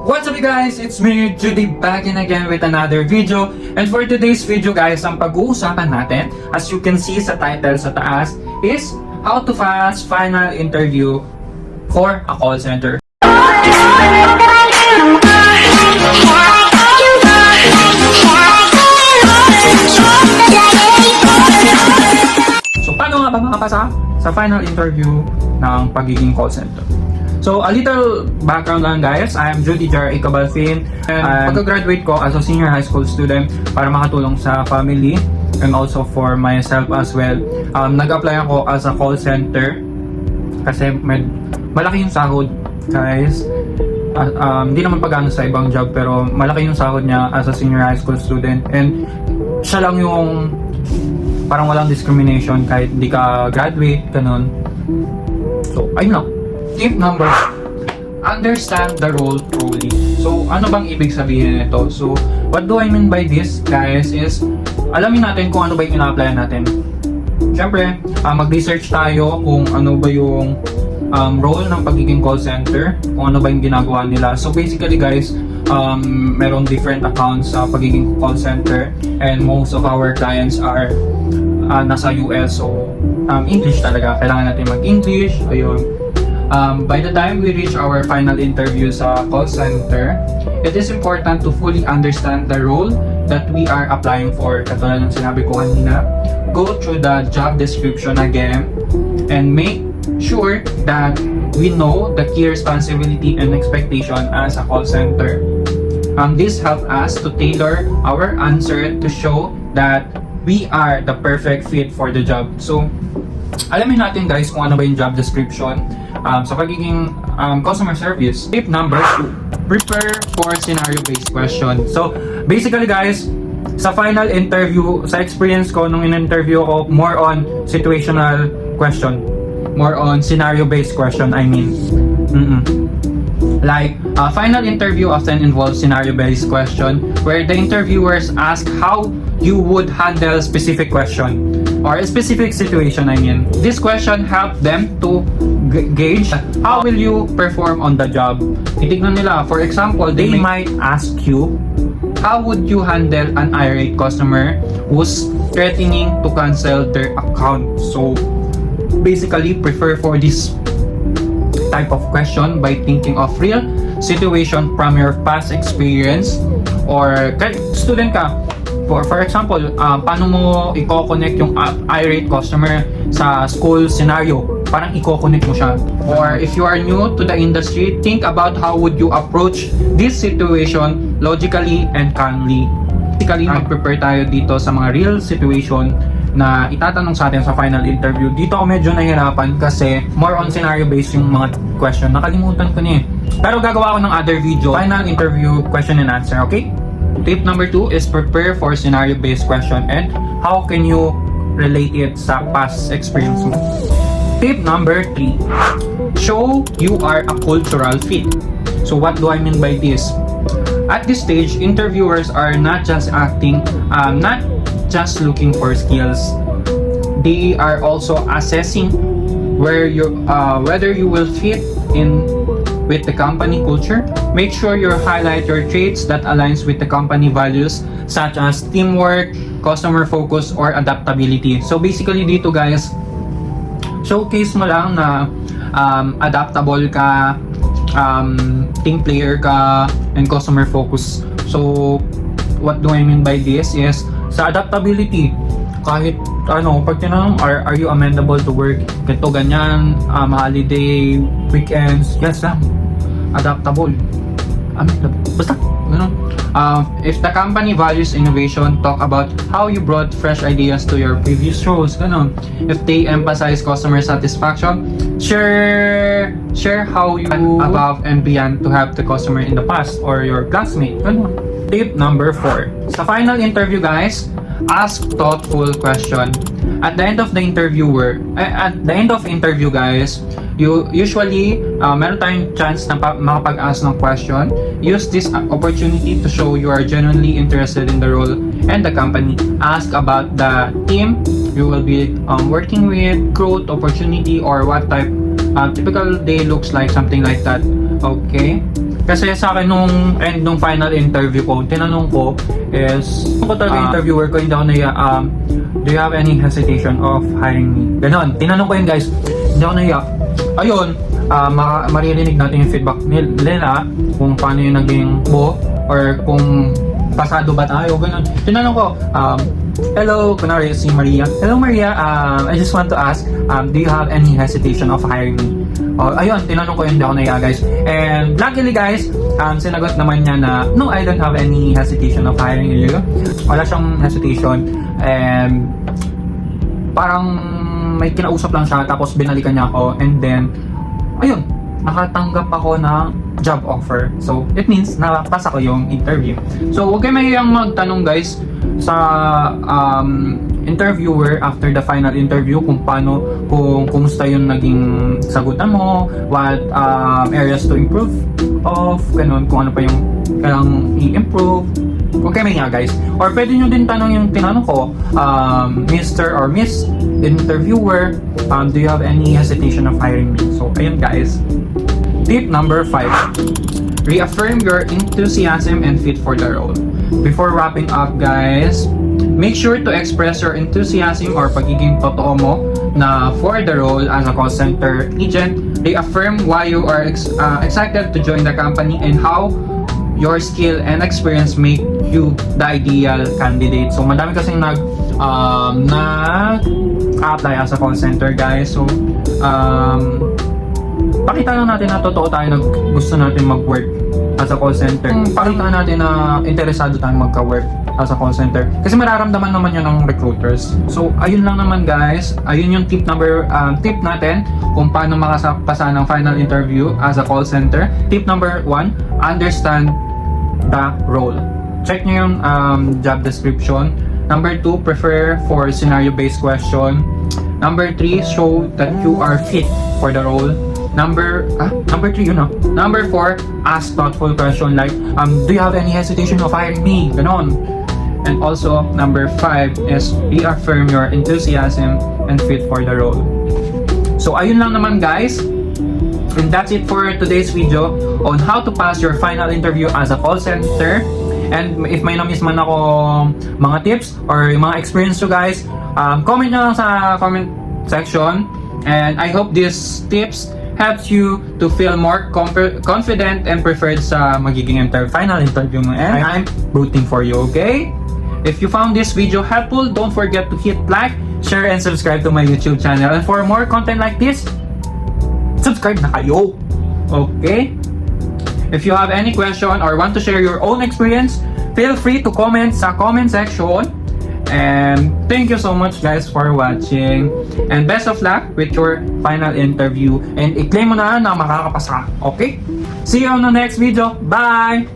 What's up you guys? It's me, Judy, back in again with another video. And for today's video guys, ang pag-uusapan natin, as you can see sa title sa taas, is how to pass final interview for a call center. So paano nga ba makapasa sa final interview ng pagiging call center? So, a little background lang guys. I am Judy Jar Icabalfin, and pagka-graduate ko as a senior high school student para makatulong sa family and also for myself as well. Nag-apply ako as a call center kasi malaki yung sahod guys. Hindi naman pagano sa ibang job pero malaki yung sahod niya as a senior high school student, and siya lang yung parang walang discrimination kahit hindi ka graduate, ganun. So, ayun lang. Tip number 2, understand the role truly. So, ano bang ibig sabihin nito? So, what do I mean by this, guys, is alamin natin kung ano ba yung ina-apply natin. Siyempre, mag-research tayo kung ano ba yung role ng pagiging call center, kung ano ba yung ginagawa nila. So, basically, guys, meron different accounts sa pagiging call center, and most of our clients are nasa US. So, English talaga. Kailangan natin mag-English. Ayun. By the time we reach our final interview sa call center, it is important to fully understand the role that we are applying for. Katulad ng sinabi ko kanina, go through the job description again and make sure that we know the key responsibility and expectation as a call center. This helps us to tailor our answer to show that we are the perfect fit for the job. So, alamin natin guys kung ano ba yung job description sa pagiging customer service. Tip number 2, prepare for scenario-based question. So, basically guys, sa final interview, sa experience ko nung in-interview ko, more on situational question. More on scenario-based question, I mean. Like, final interview often involves scenario-based question where the interviewers ask how you would handle specific question or a specific situation, I mean. This question help them to gauge how will you perform on the job. Titignan nila, for example, they might ask you, how would you handle an irate customer who's threatening to cancel their account? So, basically, prepare for this type of question by thinking of real situation from your past experience, or student ka, for example, paano mo i-connect yung irate customer sa school scenario, parang i-connect mo siya. Or if you are new to the industry, think about how would you approach this situation logically and calmly. Basically, mag-prepare tayo dito sa mga real situation na itatanong sa atin sa final interview. Dito ako medyo nahirapan kasi more on scenario-based yung mga question. Nakalimutan ko na eh. Pero gagawa ko ng other video, final interview question and answer, okay? Tip number 2 is prepare for scenario-based question and how can you relate it sa past experience mo. Tip number 3, show you are a cultural fit. So what do I mean by this? At this stage, interviewers are not just looking for skills. They are also assessing whether you will fit in with the company culture. Make sure you highlight your traits that aligns with the company values such as teamwork, customer focus, or adaptability. So basically dito guys, showcase mo lang na adaptable ka, team player ka, and customer focus. So what do I mean by this is sa adaptability, kahit pag tinanong, are you amenable to work ganito ganyan, holiday, weekends, yes lang, adaptable, basta ganun. If the company values innovation, talk about how you brought fresh ideas to your previous roles, ganun. If they emphasize customer satisfaction, share how you went above and beyond to help the customer in the past or your classmate, ganun. Tip number 4, sa final interview guys, ask thoughtful question. At the end of the interview guys, you usually meron tayong chance na makapag-ask ng question. Use this opportunity to show you are genuinely interested in the role and the company. Ask about the team you will be working with, growth opportunity, or what type typical day looks like, something like that. Okay. Kasi sa akin nung final interview ko, tinanong ko is, kung ko talaga interviewer ko, hindi ako naiya, do you have any hesitation of hiring me? Ganon, tinanong ko yun guys, hindi ako naiya. Ayun, maririnig natin yung feedback nila kung paano yung naging buo or kung pasado ba tayo, ganon. Tinanong ko, hello, kunwari si Maria. Hello Maria, I just want to ask, do you have any hesitation of hiring me? Ayun, tinanong ko yun, hindi ako naiya guys. And luckily guys, sinagot naman niya na, no, I don't have any hesitation of hiring you. Wala siyang hesitation. And parang may kinausap lang siya, tapos binalikan niya ako. And then, ayun, nakatanggap ako ng job offer. So, it means nakapasa ko yung interview. So, huwag kayo mahihiyang magtanong guys sa interviewer after the final interview kung paano, kung kumusta yung naging sagutan mo, what areas to improve of, ganun, kung ano pa yung kailangang i-improve. Huwag kayo mahihiyang guys. Or pwede nyo din tanong yung tinanong ko, Mr. or Miss Interviewer, do you have any hesitation of hiring me? So, ayun guys. Tip number 5. Reaffirm your enthusiasm and fit for the role. Before wrapping up guys, make sure to express your enthusiasm or pagiging totoo mo na for the role as a call center agent. Reaffirm why you are excited to join the company and how your skill and experience make you the ideal candidate. So madami kasing nag-apply as a call center guys. So pakita lang natin na totoo tayo na gusto natin mag-work as a call center. Pakita natin na interesado tayong magka-work as a call center. Kasi mararamdaman naman yun ng recruiters. So, ayun lang naman guys. Ayun yung tip natin kung paano makapasa ng final interview as a call center. Tip number 1, understand the role. Check nyo yung job description. Number 2, prepare for scenario-based question. Number 3, show that you are fit for the role. Number 3 yun ah. Number 4, ask thoughtful question like, do you have any hesitation of hiring me? Ganon. And also, number 5 is reaffirm your enthusiasm and fit for the role. So, ayun lang naman guys. And that's it for today's video on how to pass your final interview as a call center. And if may na-miss man ako mga tips or mga experience to guys, comment nyo lang sa comment section. And I hope these tips helps you to feel more confident and preferred sa magiging final interview mo. And I'm rooting for you, okay? If you found this video helpful, don't forget to hit like, share, and subscribe to my YouTube channel. And for more content like this, subscribe na kayo, okay? If you have any question or want to share your own experience, feel free to comment sa comment section. And thank you so much guys for watching. And best of luck with your final interview. And i-claim mo na makakapasa. Okay? See you on the next video. Bye!